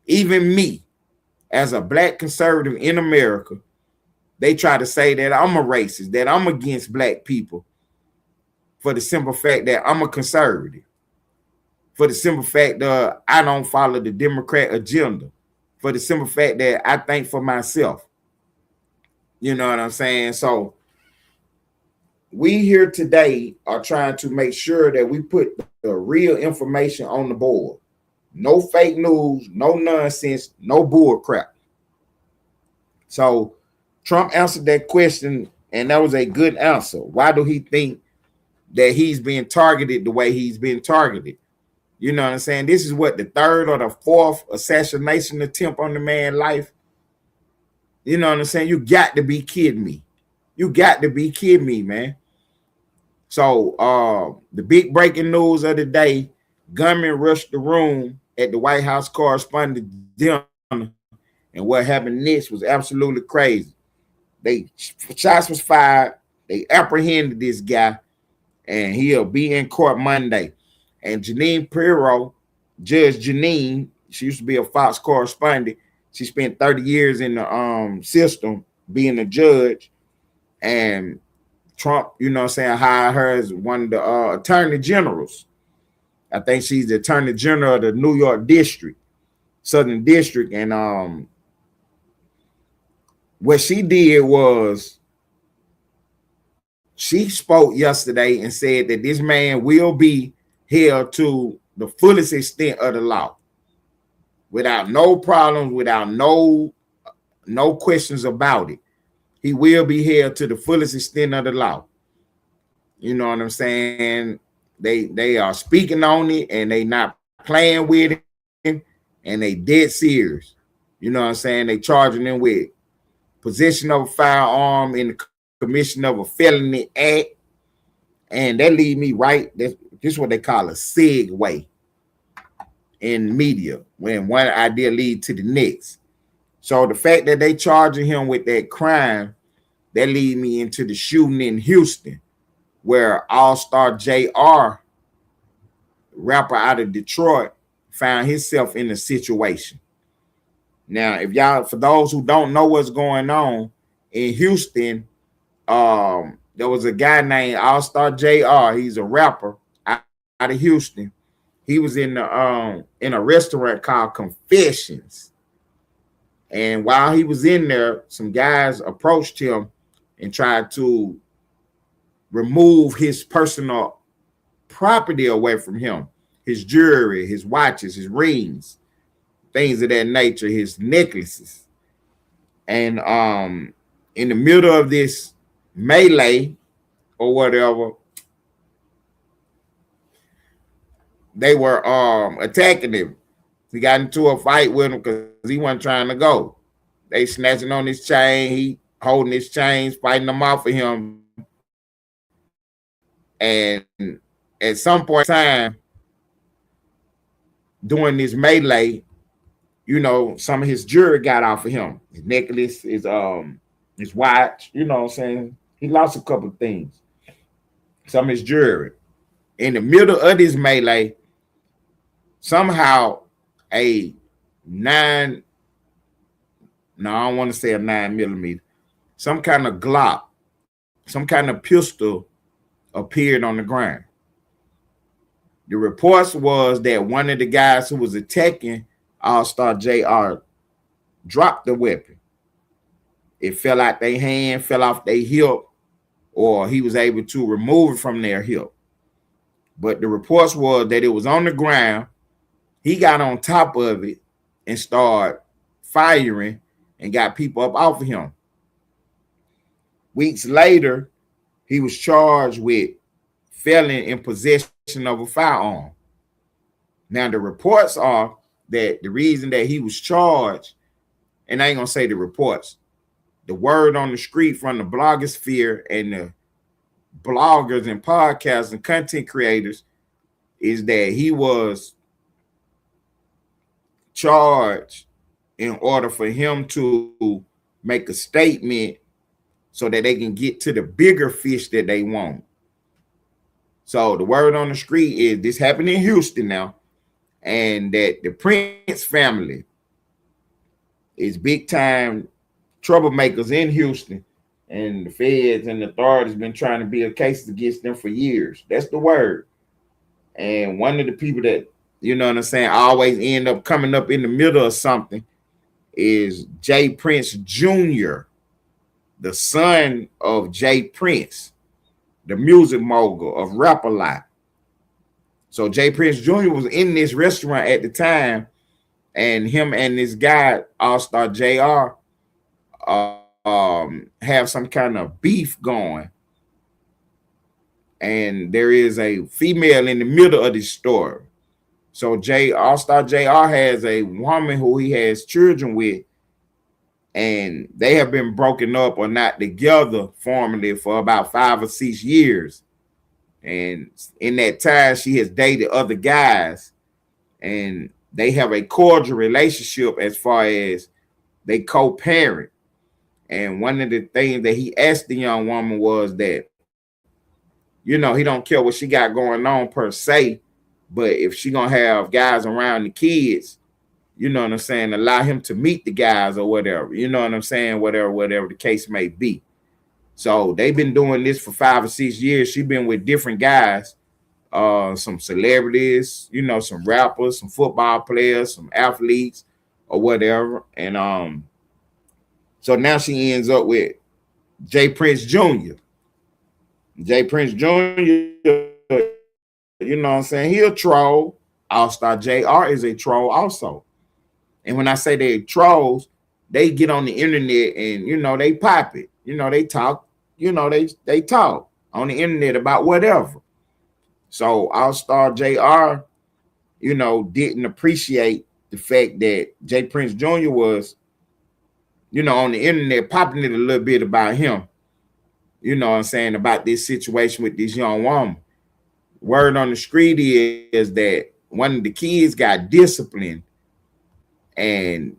Even me, as a black conservative in America, they try to say that I'm a racist, that I'm against black people, for the simple fact that I'm a conservative, for the simple fact that I don't follow the Democrat agenda, for the simple fact that I think for myself. You know what I'm saying? So we here today are trying to make sure that we put the real information on the board. No fake news, no nonsense, no bull crap. So Trump answered that question, and that was a good answer. Why do he think that he's being targeted the way he's been targeted? You know what I'm saying? This is what, the third or the fourth assassination attempt on the man's life. You know what I'm saying? You got to be kidding me. You got to be kidding me, man. So the big breaking news of the day, gunmen rushed the room at the White House correspondent dinner, and what happened next was absolutely crazy. Shots was fired. They apprehended this guy, and he'll be in court Monday. And Janine Pirro, Judge Janine, she used to be a Fox correspondent. She spent 30 years in the system being a judge, and Trump, you know what I'm saying, hired her as one of the attorney generals. I think she's the attorney general of the New York district, Southern District. And what she did was she spoke yesterday and said that this man will be held to the fullest extent of the law, without no problems, without no questions about it. He will be held to the fullest extent of the law. You know what I'm saying? They are speaking on it, and they not playing with it, and they dead serious. You know what I'm saying? They charging them with possession of a firearm in the commission of a felony act. And that lead me right. This is what they call a segue in media, when one idea lead to the next. So the fact that they charging him with that crime, that lead me into the shooting in Houston, where All-Star JR, rapper out of Detroit, found himself in a situation. Now, if y'all, for those who don't know what's going on in Houston, there was a guy named All-Star JR. He's a rapper out of Houston. He was in a restaurant called Confessions. And while he was in there, some guys approached him and tried to remove his personal property away from him, his jewelry, his watches, his rings, things of that nature, his necklaces. And in the middle of this melee or whatever, they were attacking him. He got into a fight with him because he wasn't trying to go. They snatching on his chain, he holding his chains, fighting them off of him. And at some point in time, during this melee, you know, some of his jewelry got off of him. His necklace, his watch, you know what I'm saying? He lost a couple of things. Some of his jewelry. In the middle of this melee, somehow a I don't want to say a 9mm, some kind of Glock, some kind of pistol appeared on the ground. The reports was that one of the guys who was attacking All-Star JR dropped the weapon. It fell out their hand, fell off their hip, or he was able to remove it from their hip. But the reports was that it was on the ground. He got on top of it and started firing and got people up off of him. Weeks later, he was charged with felon in possession of a firearm. Now, the reports are that the reason that he was charged, and I ain't gonna say the reports, the word on the street from the blogosphere and the bloggers and podcasts and content creators is that he was charged in order for him to make a statement so that they can get to the bigger fish that they want. So the word on the street is this happened in Houston now, and that the Prince family is big time troublemakers in Houston, and the feds and the authorities been trying to build cases against them for years. That's the word. And one of the people that, you know what I'm saying, always end up coming up in the middle of something is Jay Prince Jr., the son of Jay Prince, the music mogul of Rap-A-Lot. So Jay Prince Jr. was in this restaurant at the time, and him and this guy, All-Star JR, have some kind of beef going. And there is a female in the middle of this story. So All-Star JR has a woman who he has children with, and they have been broken up or not together formally for about 5 or 6 years. And in that time, she has dated other guys, and they have a cordial relationship as far as they co-parent. And one of the things that he asked the young woman was that, you know, he don't care what she got going on per se, but if she gonna have guys around the kids, you know what I'm saying, allow him to meet the guys or whatever, you know what I'm saying, whatever the case may be. So they've been doing this for 5 or 6 years. She's been with different guys, some celebrities, you know, some rappers, some football players, some athletes or whatever. And so now she ends up with Jay Prince Jr. Jay Prince Jr., you know what I'm saying, he a troll. All-Star JR is a troll also. And when I say they're trolls, they get on the internet and, you know, they pop it. You know, they talk, you know, they talk on the internet about whatever. So All-Star JR, you know, didn't appreciate the fact that Jay Prince Jr. was, you know, on the internet popping it a little bit about him. You know what I'm saying, about this situation with this young woman. Word on the street is that one of the kids got disciplined, and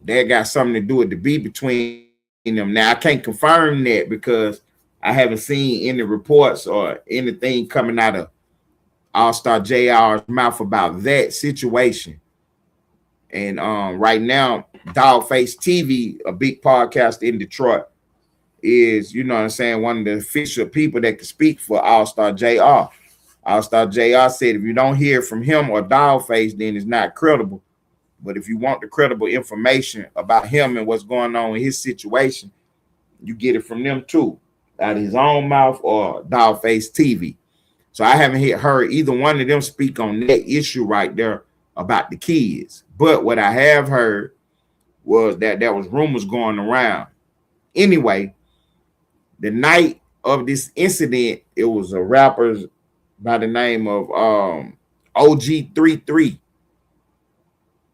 that got something to do with the beef between them. Now I can't confirm that because I haven't seen any reports or anything coming out of All Star JR's mouth about that situation. And right now, Dogface TV, a big podcast in Detroit, is, you know what I'm saying, one of the official people that can speak for All Star JR. All Star JR said if you don't hear from him or Dogface, then it's not credible. But if you want the credible information about him and what's going on in his situation, you get it from them too, out of his own mouth or Dogface TV. So I haven't heard either one of them speak on that issue right there about the kids. But what I have heard was that there was rumors going around. Anyway, the night of this incident, it was a rapper by the name of OG33,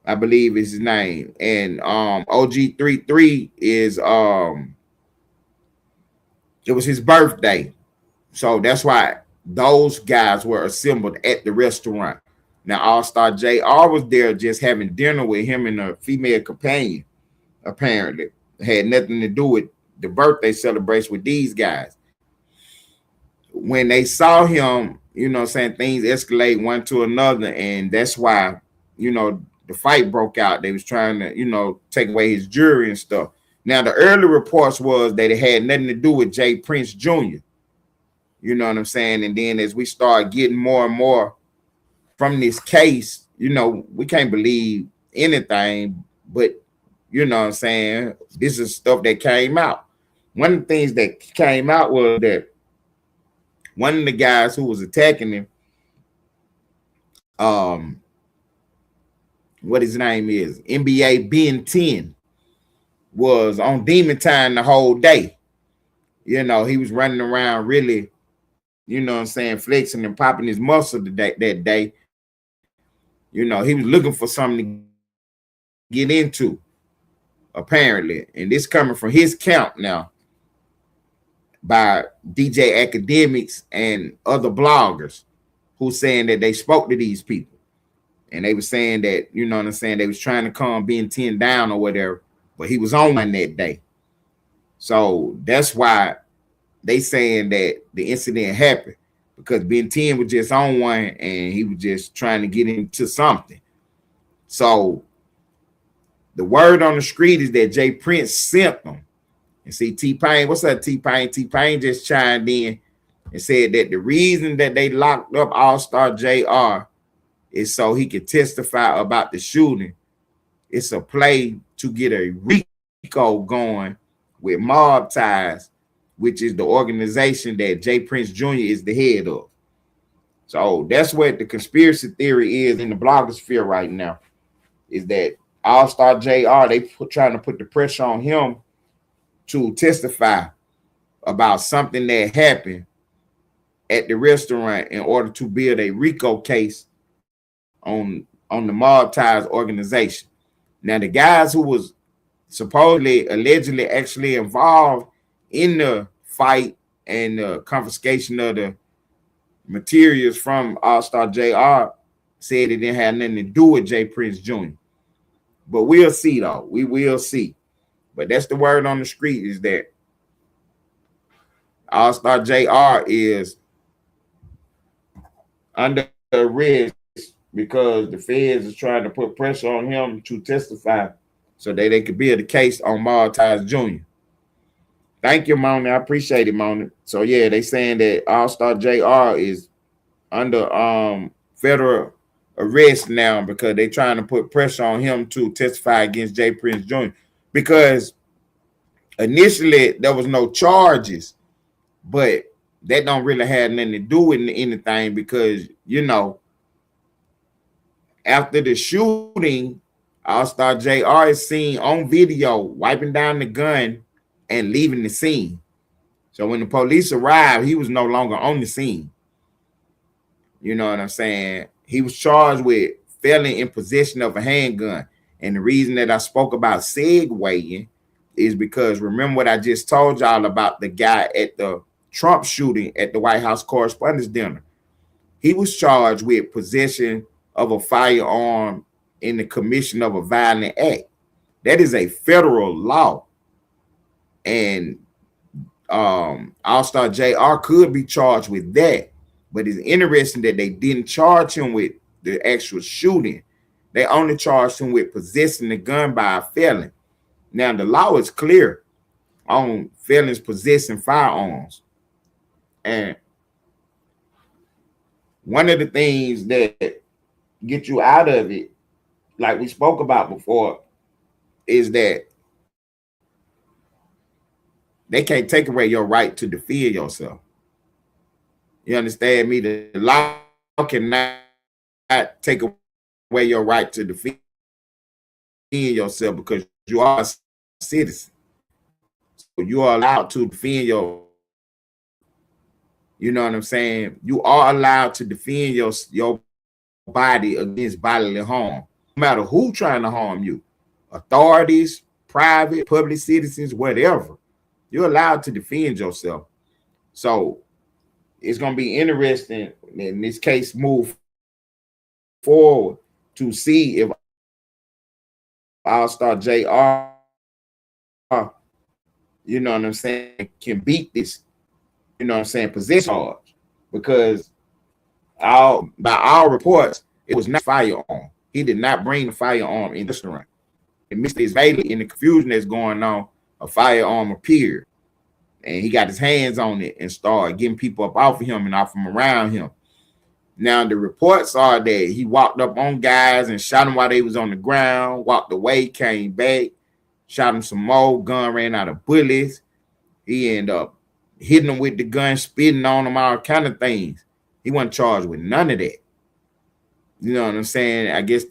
I believe is his name. And OG33 is it was his birthday. So that's why those guys were assembled at the restaurant. Now, All Star JR was there just having dinner with him and a female companion, apparently. It had nothing to do with the birthday celebration with these guys. When they saw him, you know, saying things escalate one to another, and that's why, you know, the fight broke out. They was trying to, you know, take away his jewelry and stuff. Now, the early reports was that it had nothing to do with Jay Prince Jr., you know what I'm saying? And then as we start getting more and more from this case, you know, we can't believe anything, but you know what I'm saying? This is stuff that came out. One of the things that came out was that one of the guys who was attacking him, what his name is, NBA Ben 10, was on demon time the whole day. You know, he was running around really, you know what I'm saying, flexing and popping his muscle that day. You know, he was looking for something to get into, apparently. And this coming from his camp now by DJ Academics and other bloggers who saying that they spoke to these people. And they were saying that, you know what I'm saying, they was trying to calm Ben 10 down or whatever, but he was on one that day. So that's why they saying that the incident happened, because Ben 10 was just on one and he was just trying to get into something. So the word on the street is that Jay Prince sent them. And see, T-Pain, what's up, T-Pain? T-Pain just chimed in and said that the reason that they locked up All-Star JR is so he could testify about the shooting. It's a play to get a RICO going with Mob Ties, which is the organization that Jay Prince Jr. is the head of. So that's what the conspiracy theory is in the blogosphere right now, is that All-Star JR, trying to put the pressure on him to testify about something that happened at the restaurant in order to build a RICO case on the Mob Ties organization. Now, the guys who was supposedly, allegedly actually involved in the fight and the confiscation of the materials from All-Star JR said it didn't have nothing to do with Jay Prince Jr. But we'll see, though. We will see. But that's the word on the street, is that All-Star JR is under arrest because the feds is trying to put pressure on him to testify so that they could build a case on Martaz Jr. Thank you, Mona. I appreciate it, Mona. So yeah, they saying that All-Star JR is under federal arrest now because they trying to put pressure on him to testify against Jay Prince Jr. Because initially there was no charges, but that don't really have nothing to do with anything because, you know, after the shooting, All-Star JR is seen on video wiping down the gun and leaving the scene. So when the police arrived, he was no longer on the scene. You know what I'm saying? He was charged with felon in possession of a handgun. And the reason that I spoke about segueing is because remember what I just told y'all about the guy at the Trump shooting at the White House Correspondents' Dinner. He was charged with possession of a firearm in the commission of a violent act. That is a federal law. And All-Star JR could be charged with that. But it's interesting that they didn't charge him with the actual shooting. They only charged him with possessing the gun by a felon. Now, the law is clear on felons possessing firearms. And one of the things that get you out of it, like we spoke about before, is that they can't take away your right to defend yourself. You understand me? The law cannot take away your right to defend yourself because you are a citizen. So you are allowed to defend you know what I'm saying? You are allowed to defend your body against bodily harm, no matter who trying to harm you. Authorities, private, public citizens, whatever. You're allowed to defend yourself. So it's going to be interesting in this case move forward to see if All-Star JR, you know what I'm saying, can beat this, you know what I'm saying, possession charge. Because by all reports, it was not a firearm. He did not bring the firearm in the restaurant. And Mr. Israeli, in the confusion that's going on, a firearm appeared. And he got his hands on it and started getting people up off of him and off from around him. Now, the reports are that he walked up on guys and shot them while they was on the ground, walked away, came back, shot him some more, gun ran out of bullets. He ended up hitting them with the gun, spitting on them, all kind of things. He wasn't charged with none of that. You know what I'm saying? I guess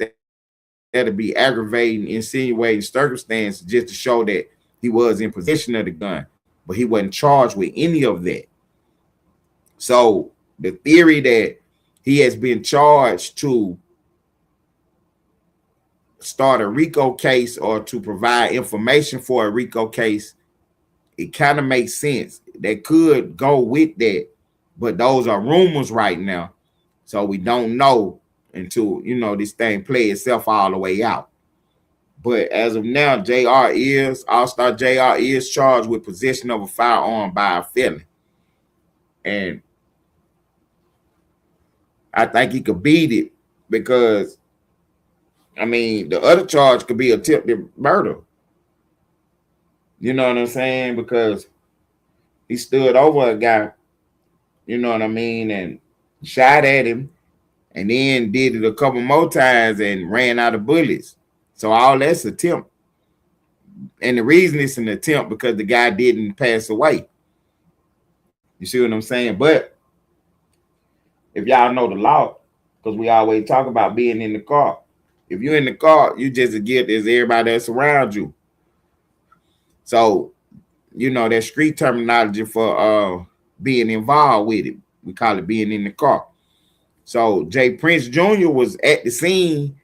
that'll be aggravating, insinuating circumstance just to show that he was in possession of the gun, but he wasn't charged with any of that. So the theory that he has been charged to start a RICO case or to provide information for a RICO case, it kind of makes sense. They could go with that, but those are rumors right now. So we don't know until, you know, this thing play itself all the way out. But as of now, All-Star JR is charged with possession of a firearm by a felon. And I think he could beat it because, I mean, the other charge could be attempted murder. You know what I'm saying? Because he stood over a guy, you know what I mean, and shot at him and then did it a couple more times and ran out of bullets. So all that's attempt. And the reason it's an attempt because the guy didn't pass away. You see what I'm saying? But if y'all know the law, because we always talk about being in the car. If you're in the car, you just as guilty as everybody that's around you. So, you know, that street terminology for being involved with it. We call it being in the car. So Jay Prince Jr. was at the scene,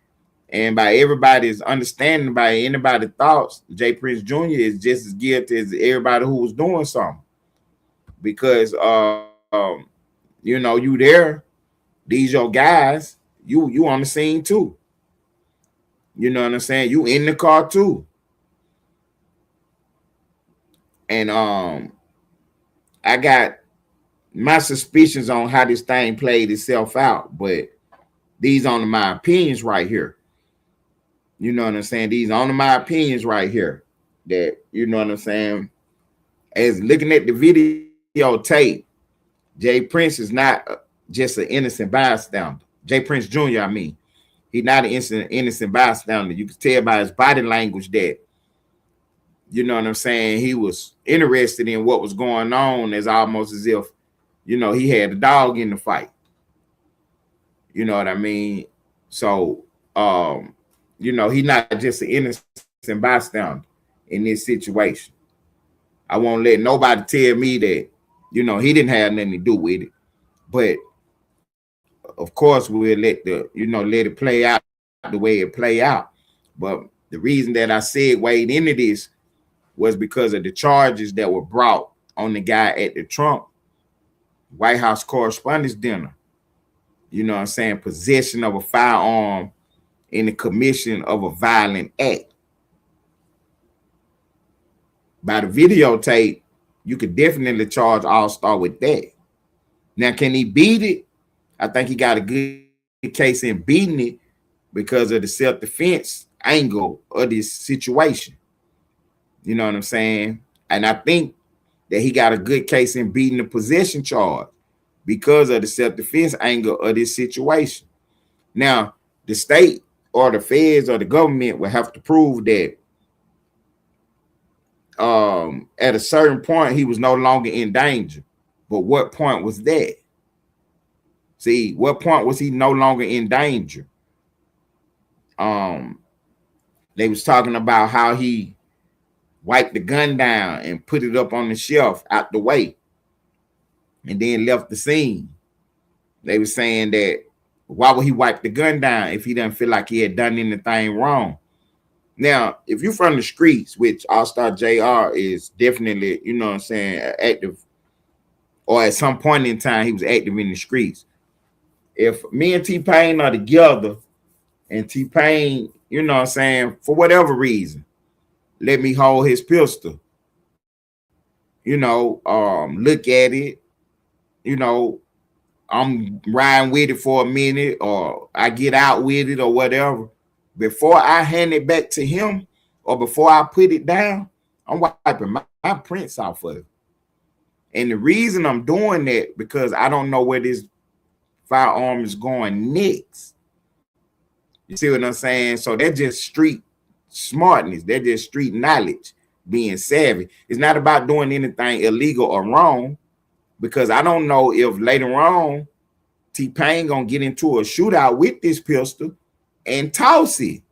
and by everybody's understanding, by anybody's thoughts, Jay Prince Jr. is just as guilty as everybody who was doing something. Because you know, you there, these your guys, you on the scene too. You know what I'm saying? You in the car too. And I got my suspicions on how this thing played itself out, but these are my opinions right here. You know what I'm saying? These are my opinions right here. That, you know what I'm saying? As looking at the videotape, Jay Prince is not just an innocent bystander. Jay Prince Jr., I mean. He's not an innocent bystander. You can tell by his body language that, you know what I'm saying, he was interested in what was going on, as almost as if, you know, he had a dog in the fight. You know what I mean? So, you know, he's not just an innocent bystander in this situation. I won't let nobody tell me that, you know, he didn't have nothing to do with it. But of course, we'll let it play out the way it play out. But the reason that I segued into this was because of the charges that were brought on the guy at the Trump White House Correspondents' Dinner. You know what I'm saying? Possession of a firearm in the commission of a violent act. by the videotape, you could definitely charge All-Star with that. Now, can he beat it? I think he got a good case in beating it because of the self-defense angle of this situation. You know what I'm saying? And I think that he got a good case in beating the possession charge because of the self-defense angle of this situation. Now, the state or the feds or the government will have to prove that at a certain point he was no longer in danger. But what point was that? See, what point was he no longer in danger? They was talking about how he wiped the gun down and put it up on the shelf out the way and then left the scene. They were saying that why would he wipe the gun down if he didn't feel like he had done anything wrong? Now, if you're from the streets, which All-Star JR is definitely, you know what I'm saying, active, or at some point in time he was active in the streets. If me and T-Pain are together and T-Pain, you know what I'm saying, for whatever reason, let me hold his pistol, you know, look at it, you know, I'm riding with it for a minute or I get out with it or whatever. Before I hand it back to him or before I put it down, I'm wiping my prints off of it. And the reason I'm doing that because I don't know where this firearm is going next. You see what I'm saying? So that's just street smartness. That's just street knowledge, being savvy. It's not about doing anything illegal or wrong because I don't know if later on T-Pain gonna get into a shootout with this pistol and toss it.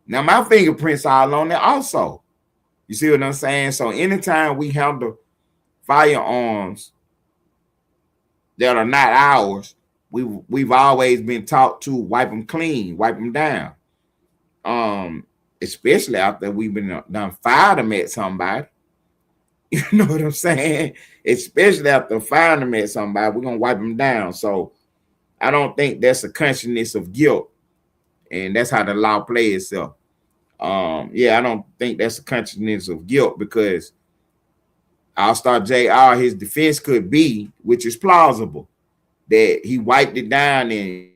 Now my fingerprints all on it also. You see what I'm saying? So anytime we handle firearms that are not ours, we've always been taught to wipe them clean, wipe them down. Especially after we've been done fired them at somebody. You know what I'm saying? Especially after firing them at somebody, we're gonna wipe them down. So I don't think that's a consciousness of guilt, and that's how the law plays itself. Yeah, I don't think that's a consciousness of guilt because All-Star JR, his defense could be, which is plausible, that he wiped it down and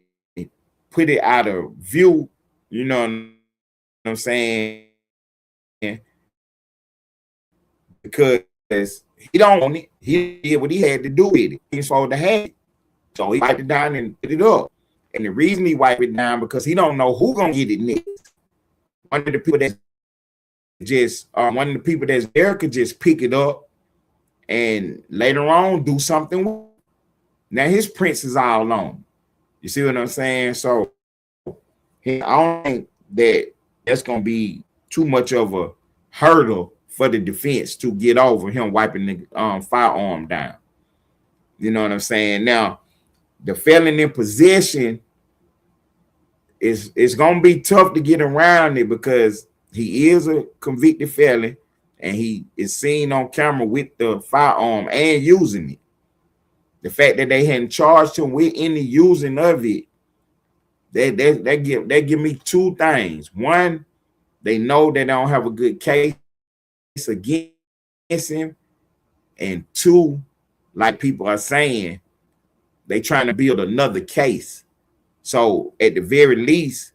put it out of view, you know what I'm saying? Because he don't own it. He did what he had to do with it. He's supposed to have it. So he wiped it down and put it up. And the reason he wiped it down because he don't know who gonna get it next. One of the people that's there could just pick it up and later on do something with it. Now his prints is all on. You see what I'm saying? So I don't think that that's gonna be too much of a hurdle for the defense to get over him wiping the firearm down. You know what I'm saying? Now, the felon in possession it's gonna be tough to get around it because he is a convicted felon and he is seen on camera with the firearm and using it. The fact that they hadn't charged him with any using of it, that give me two things. One, they know they don't have a good case against him, and two, like people are saying, they trying to build another case. So at the very least,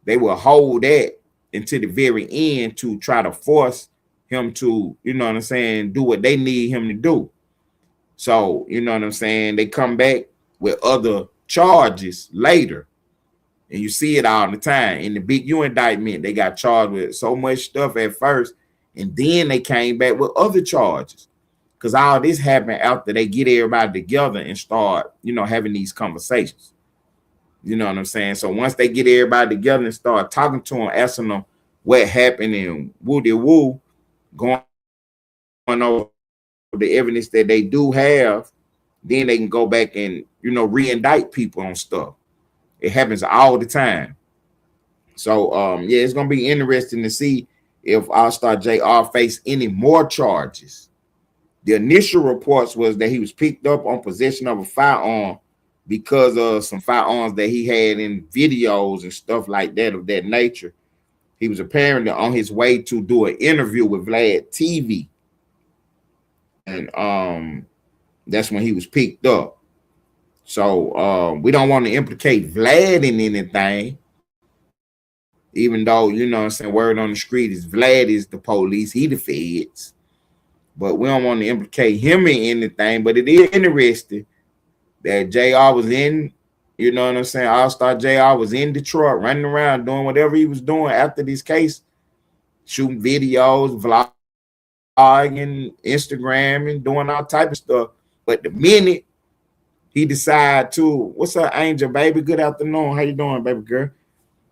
they will hold that until the very end to try to force him to, you know what I'm saying, do what they need him to do. So, you know what I'm saying, they come back with other charges later. And you see it all the time. In the Big U indictment, they got charged with so much stuff at first, and then they came back with other charges. Because all this happened after they get everybody together and start, you know, having these conversations. You know what I'm saying? So once they get everybody together and start talking to them, asking them what happened and woo-de-woo, going over the evidence that they do have, then they can go back and, you know, re-indict people on stuff. It happens all the time. So, yeah, it's going to be interesting to see if All-Star JR face any more charges. The initial reports was that he was picked up on possession of a firearm because of some firearms that he had in videos and stuff like that of that nature. He was apparently on his way to do an interview with Vlad TV. that's when he was picked up. So we don't want to implicate Vlad in anything, even though, you know what I'm saying, word on the street is Vlad is the police, he the feds. But we don't want to implicate him in anything. But it is interesting that JR was in, you know what I'm saying, All-Star JR was in Detroit, running around doing whatever he was doing after this case, shooting videos, vlogging, Instagram, and doing all type of stuff. But the minute he decided to, what's up, Angel, baby? Good afternoon. How you doing, baby girl?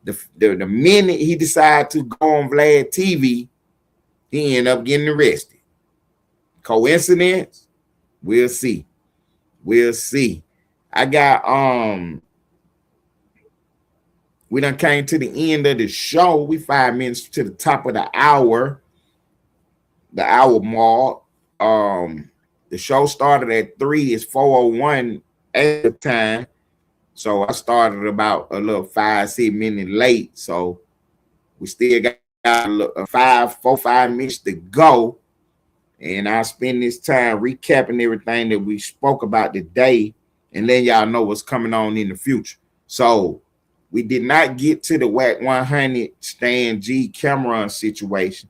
The minute he decided to go on Vlad TV, he ended up getting arrested. Coincidence? We'll see. We'll see. I got we done came to the end of the show. We 5 minutes to the top of the hour mark. The show started at 3. It's 4:01 at the time. So I started about a little 5-6 minutes late. So we still got a 5 minutes to go. And I'll spend this time recapping everything that we spoke about today and letting y'all know what's coming on in the future. So we did not get to the WAC 100 Stan G Cameron situation.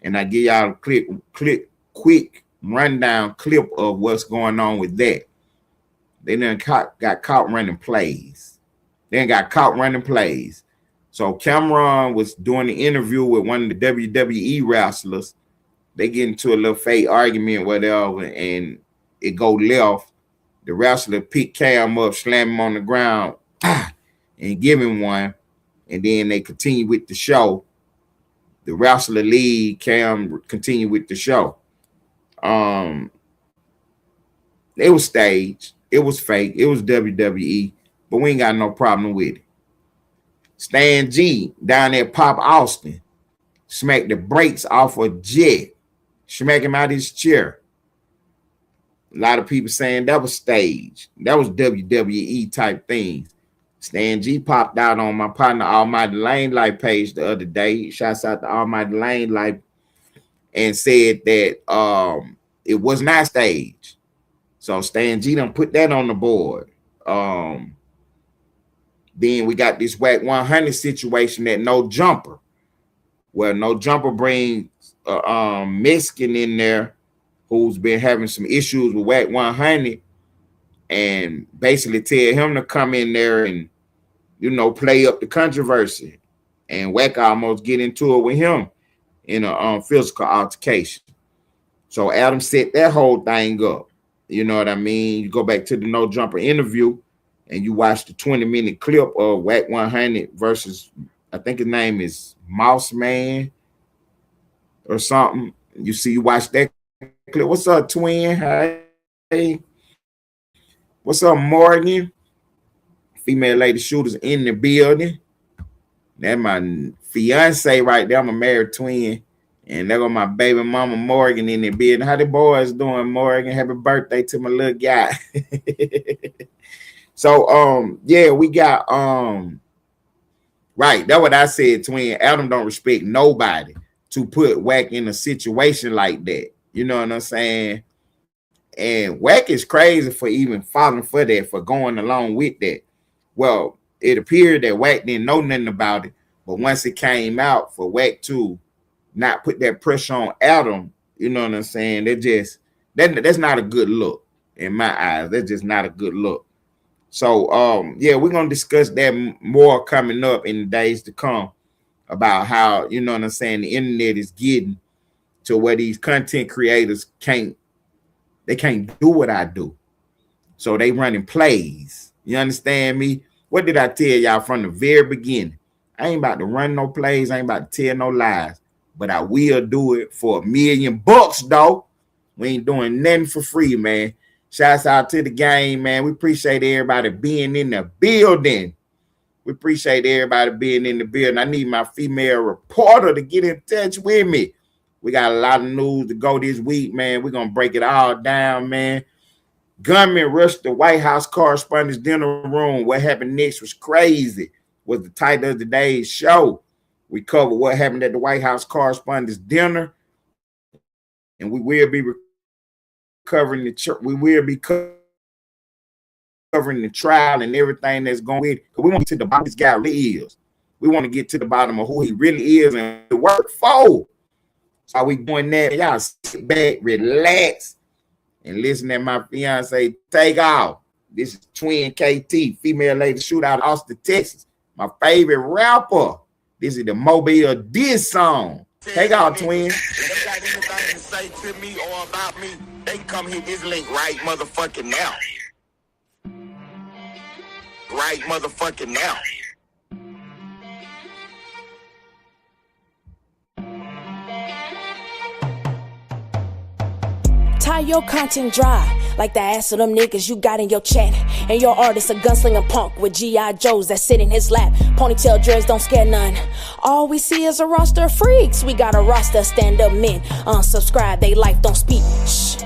And I give y'all a quick rundown clip of what's going on with that. They done got caught running plays. So Cameron was doing the interview with one of the WWE wrestlers. They get into a little fake argument, whatever, and it go left. The wrestler pick Cam up, slam him on the ground, and give him one. And then they continue with the show. The wrestler lead, Cam continue with the show. It was staged. It was fake. It was WWE, but we ain't got no problem with it. Stan G down there, Pop Austin, smacked the brakes off a jet, smack him out his chair. A lot of people saying that was staged. That was WWE type things. Stan G popped out on my partner Almighty Lane Life page the other day. Shouts out to Almighty Lane Life, and said that it was not staged. So Stan G done put that on the board. Then we got this WAC 100 situation that No Jumper. Well, No Jumper brings Mexican in there who's been having some issues with WAC 100 and basically tell him to come in there and, you know, play up the controversy. And WAC almost get into it with him in a physical altercation. So Adam set that whole thing up. You know what I mean? You go back to the No Jumper interview and you watch the 20-minute clip of WAC 100 versus, I think his name is Mouse Man or something. You watch that clip. What's up, twin? Hey. What's up, Morgan? Female lady shooters in the building. That's my fiance right there. I'm a married twin. And there go my baby mama Morgan in the building. How the boys doing, Morgan? Happy birthday to my little guy. So yeah, we got right. That's what I said, twin. Adam don't respect nobody to put WAC in a situation like that. You know what I'm saying? And WAC is crazy for even falling for that, for going along with that. Well, it appeared that WAC didn't know nothing about it, but once it came out for WAC to not put that pressure on Adam, you know what I'm saying? That's not a good look in my eyes. That's just not a good look. So yeah, we're gonna discuss that more coming up in the days to come about how, you know what I'm saying, the internet is getting to where these content creators can't do what I do. So they running plays. You understand me? What did I tell y'all from the very beginning? I ain't about to run no plays. I ain't about to tell no lies. But I will do it for $1 million, though. We ain't doing nothing for free, man. Shouts out to the game, man. We appreciate everybody being in the building. I need my female reporter to get in touch with me. We got a lot of news to go this week, man. We're going to break it all down, man. Gunman rushed the White House correspondents' dinner room. What happened next was crazy. Was the title of today's show. We covered what happened at the White House correspondents' dinner, and we will be covering we will be covering the trial and everything that's going with. We want to get to the bottom of this guy really is. We want to get to the bottom of who he really is and the work for. So we doing that. Y'all sit back, relax, and listen to my fiance take off. This is Twin KT, female lady shootout, Austin, Texas. My favorite rapper. This is the Mobile Diss song. Take off, Twin. If they got anything to say to me or about me, they can come hit this link right motherfucking now. Right motherfucking now. Tie your content dry like the ass of them niggas you got in your chat. And your artist a gunslinger punk with G.I. Joes that sit in his lap. Ponytail dreads don't scare none. All we see is a roster of freaks. We got a roster of stand-up men. Unsubscribe, they life don't speak. Shh,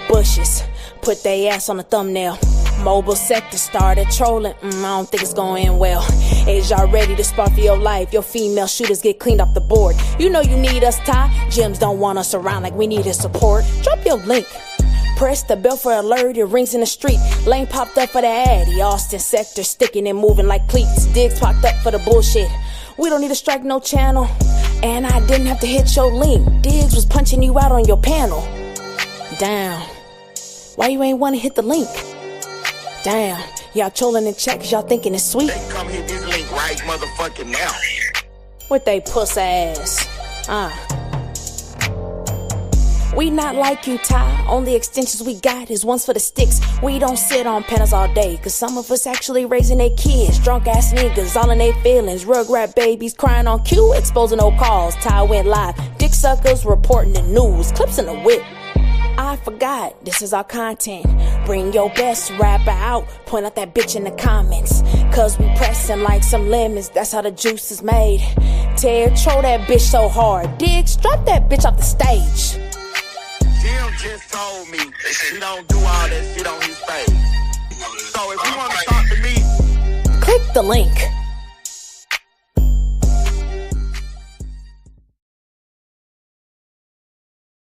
bushes, put they ass on the thumbnail. Mobile sector started trolling. I don't think it's going end well. Is y'all ready to spar for your life? Your female shooters get cleaned off the board. You know you need us, Ty. Gyms don't want us around like we need his support. Drop your link. Press the bell for alert, it rings in the street. Lane popped up for the addy. Austin sector sticking and moving like cleats. Diggs popped up for the bullshit. We don't need to strike no channel. And I didn't have to hit your link. Diggs was punching you out on your panel. Damn. Why you ain't wanna hit the link? Damn. Y'all trolling in chat cause y'all thinking it's sweet. They can come hit this link right motherfucking now. With they puss ass. We not like you, Ty. Only extensions we got is ones for the sticks. We don't sit on panels all day, cause some of us actually raising their kids. Drunk ass niggas, all in their feelings. Rugrat babies crying on cue, exposing old calls. Ty went live. Dick suckers reporting the news. Clips in the whip. I forgot, this is our content. Bring your best rapper out. Point out that bitch in the comments. Cause we pressing like some lemons. That's how the juice is made. Ted, troll that bitch so hard. Diggs, drop that bitch off the stage. Jim just told me he don't do all that shit on his page. So if you want to talk to me, click the link.